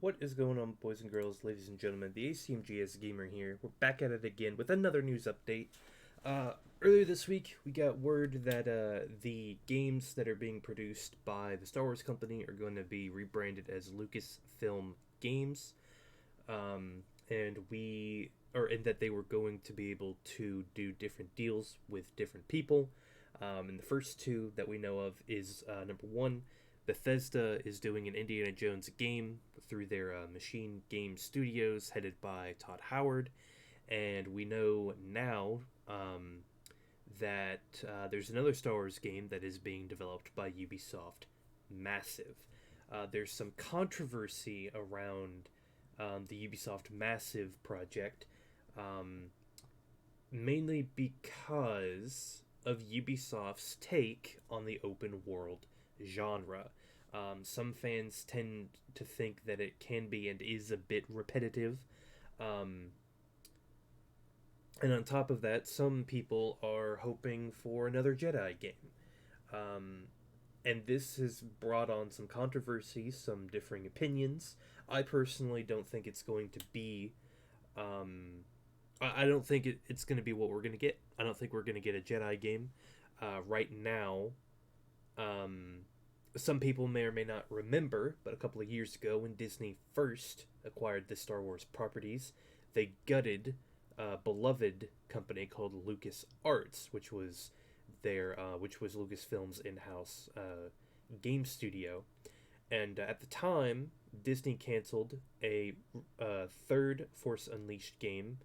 What is going on, boys and girls, ladies and gentlemen? The ACMGS Gamer here. We're back at it again with another news update. Earlier this week, we got word that the games that are being produced by the Star Wars company are going to be rebranded as Lucasfilm Games, and that they were going to be able to do different deals with different people. And the first two that we know of is number one, Bethesda is doing an Indiana Jones game through their Machine Game Studios, headed by Todd Howard. And we know now that there's another Star Wars game that is being developed by Ubisoft. Massive. There's some controversy around the Ubisoft Massive project, mainly because of Ubisoft's take on the open world genre. Some fans tend to think that it can be and is a bit repetitive. Um, and on top of that, some people are hoping for another Jedi game. Um, and this has brought on some controversy, some differing opinions. I personally don't think it's going to be. I don't think it's going to be what we're going to get. I don't think we're going to get a Jedi game. Right now, um, some people may or may not remember, but a couple of years ago, when Disney first acquired the Star Wars properties, they gutted a beloved company called LucasArts, which was Lucasfilm's in-house game studio. And at the time, Disney canceled a third Force Unleashed game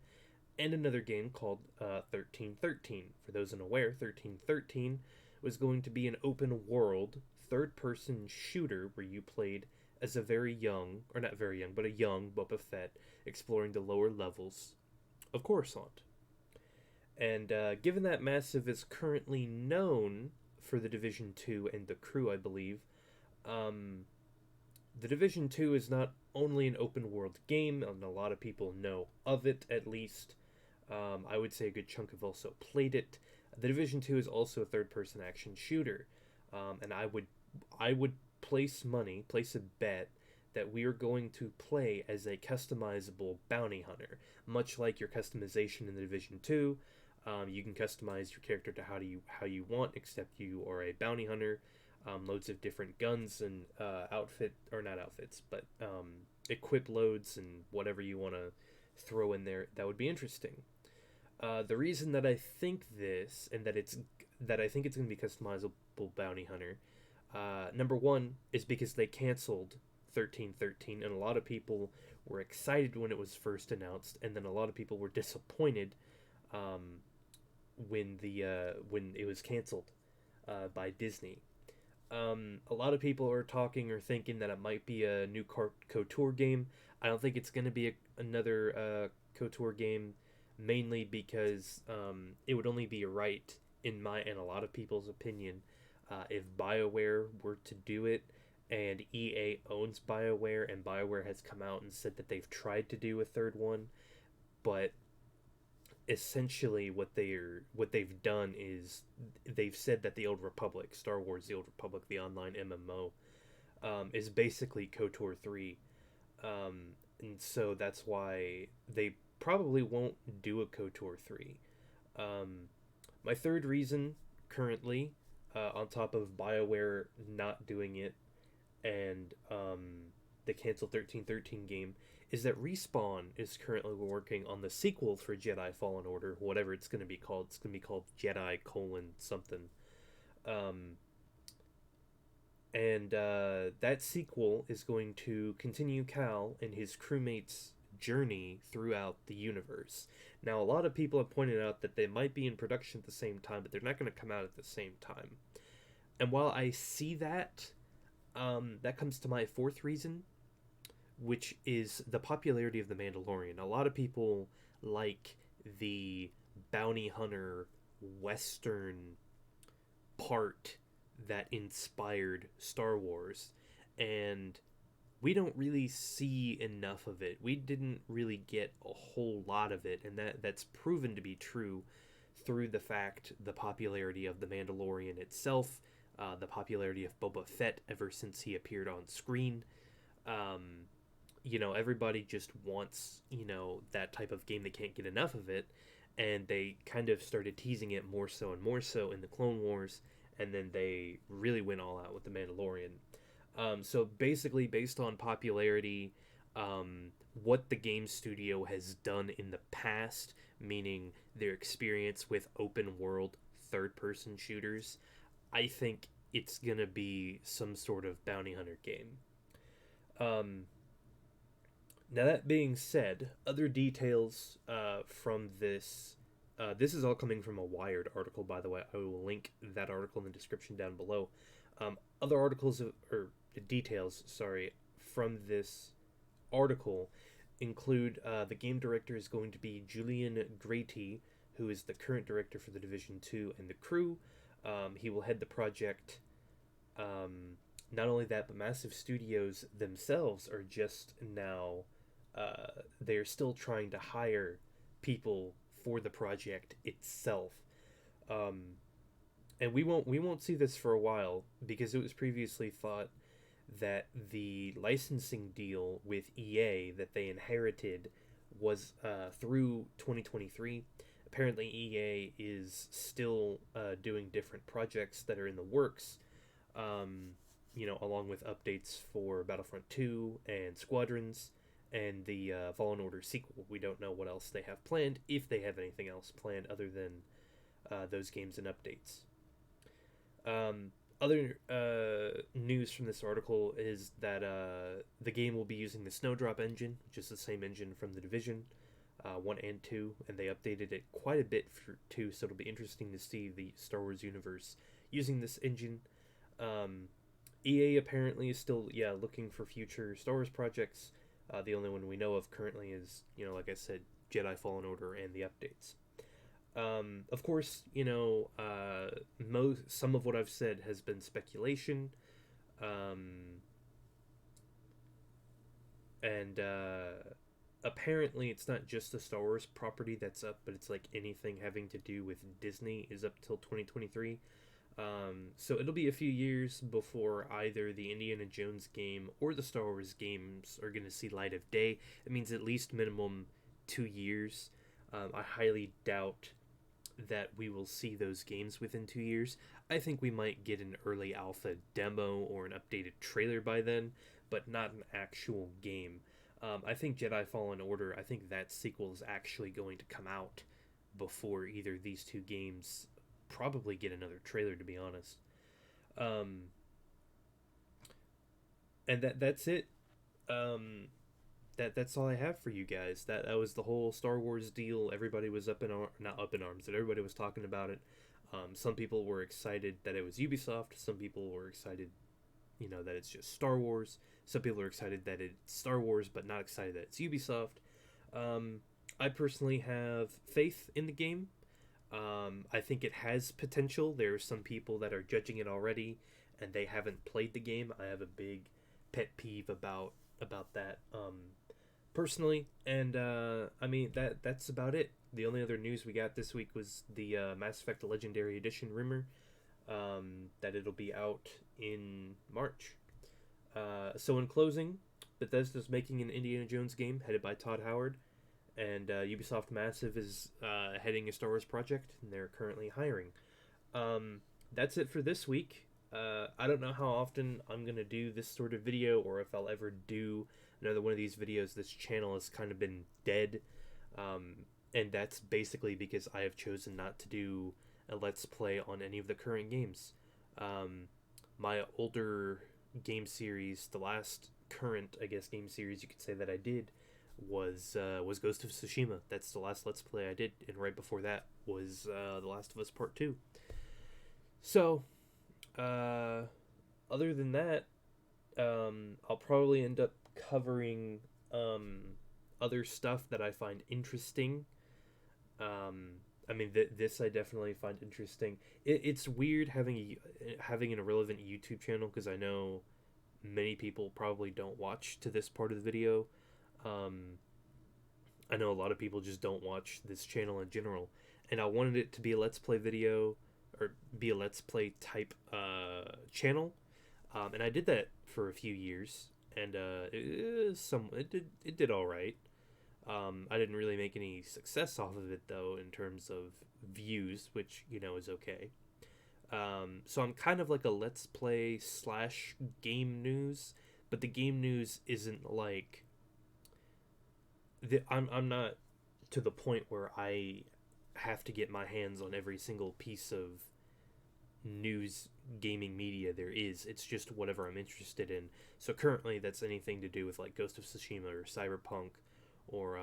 and another game called 1313. For those unaware, 1313 was going to be an open world third person shooter where you played as a very young, or not very young, but a young Boba Fett exploring the lower levels of Coruscant. And given that Massive is currently known for the Division 2 and the crew, I believe, the Division 2 is not only an open world game, and a lot of people know of it at least. I would say a good chunk have also played it. The Division 2 is also a third person action shooter. And I would place a bet that we are going to play as a customizable bounty hunter, much like your customization in the Division 2. You can customize your character to how you want, except you are a bounty hunter. Loads of different guns and equip loads and whatever you want to throw in there. That would be interesting. The reason that I think this, and that I think it's going to be customizable bounty hunter, number one is because they canceled 1313, and a lot of people were excited when it was first announced, and then a lot of people were disappointed when it was canceled by Disney. A lot of people are talking or thinking that it might be a new KOTOR game. I don't think it's going to be another KOTOR game, mainly because it would only be right in my and a lot of people's opinion if BioWare were to do it, and EA owns BioWare, and BioWare has come out and said that they've tried to do a third one, but essentially what they've done is they've said that the Old Republic, Star Wars: The Old Republic, the online MMO, is basically KOTOR 3, and so that's why they probably won't do a KOTOR 3. My third reason currently, on top of BioWare not doing it and the canceled 1313 game, is that Respawn is currently working on the sequel for Jedi Fallen Order, whatever it's going to be called. It's going to be called Jedi colon something. And that sequel is going to continue Cal and his crewmates' journey throughout the universe. Now, a lot of people have pointed out that they might be in production at the same time, but they're not going to come out at the same time. And while I see that, that comes to my fourth reason, which is the popularity of The Mandalorian. A lot of people like the bounty hunter Western part that inspired Star Wars, and we don't really see enough of it. We didn't really get a whole lot of it, and that's proven to be true through the popularity of The Mandalorian itself, the popularity of Boba Fett ever since he appeared on screen. everybody just wants, that type of game. They can't get enough of it. And they kind of started teasing it more so and more so in the Clone Wars. And then they really went all out with The Mandalorian. So basically, based on popularity, what the game studio has done in the past, meaning their experience with open world third person shooters, I think it's going to be some sort of bounty hunter game. Um, Now, that being said, other details from this. This is all coming from a Wired article, by the way. I will link that article in the description down below. Other articles, or details, sorry, from this article include the game director is going to be Julian Grady, who is the current director for The Division 2 and the crew. He will head the project. Not only that, but Massive Studios themselves are just now. They're still trying to hire people for the project itself. And we won't see this for a while, because it was previously thought that the licensing deal with EA that they inherited was through 2023. Apparently, EA is still doing different projects that are in the works, along with updates for Battlefront 2 and Squadrons and the Fallen Order sequel. We don't know what else they have planned, if they have anything else planned other than those games and updates. Other news from this article is that the game will be using the Snowdrop Engine, which is the same engine from The Division 1 and 2, and they updated it quite a bit for 2, so it'll be interesting to see the Star Wars universe using this engine. EA apparently is still, looking for future Star Wars projects. The only one we know of currently is, like I said, Jedi Fallen Order and the updates. Of course, some of what I've said has been speculation. And apparently it's not just the Star Wars property that's up, but it's like anything having to do with Disney is up till 2023. So it'll be a few years before either the Indiana Jones game or the Star Wars games are going to see light of day. It means at least minimum 2 years. I highly doubt that we will see those games within 2 years. I think we might get an early alpha demo or an updated trailer by then, but not an actual game. I think Jedi Fallen Order, I think that sequel is actually going to come out before either these two games probably get another trailer, to be honest. And that's it. That's all I have for you guys. That was the whole Star Wars deal. Everybody was not up in arms, but everybody was talking about it. Some people were excited that it was Ubisoft. Some people were excited, that it's just Star Wars. Some people are excited that it's Star Wars, but not excited that it's Ubisoft. I personally have faith in the game. I think it has potential. There are some people that are judging it already, and they haven't played the game. I have a big pet peeve about that, personally. And that's about it. The only other news we got this week was the Mass Effect Legendary Edition rumor, that it'll be out in March. So in closing, Bethesda's making an Indiana Jones game headed by Todd Howard. And Ubisoft Massive is heading a Star Wars project, and they're currently hiring. That's it for this week. I don't know how often I'm going to do this sort of video, or if I'll ever do another one of these videos. This channel has kind of been dead. And that's basically because I have chosen not to do a Let's Play on any of the current games. My older game series, the last current, I guess, game series you could say that I did, was Ghost of Tsushima. That's the last Let's Play I did, and right before that was The Last of Us Part 2. So, other than that, I'll probably end up covering other stuff that I find interesting. This I definitely find interesting. It's weird having an irrelevant YouTube channel, because I know many people probably don't watch to this part of the video. I know a lot of people just don't watch this channel in general, and I wanted it to be a Let's Play video, or be a Let's Play type channel, and I did that for a few years, and it did all right. I didn't really make any success off of it though in terms of views, which is okay. So I'm kind of like a let's play slash game news, but the game news isn't like I'm not to the point where I have to get my hands on every single piece of news gaming media there is. It's just whatever I'm interested in. So currently that's anything to do with like Ghost of Tsushima or Cyberpunk or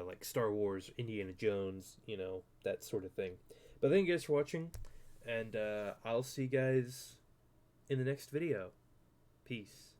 like Star Wars, Indiana Jones, that sort of thing. But thank you guys for watching, and I'll see you guys in the next video. Peace.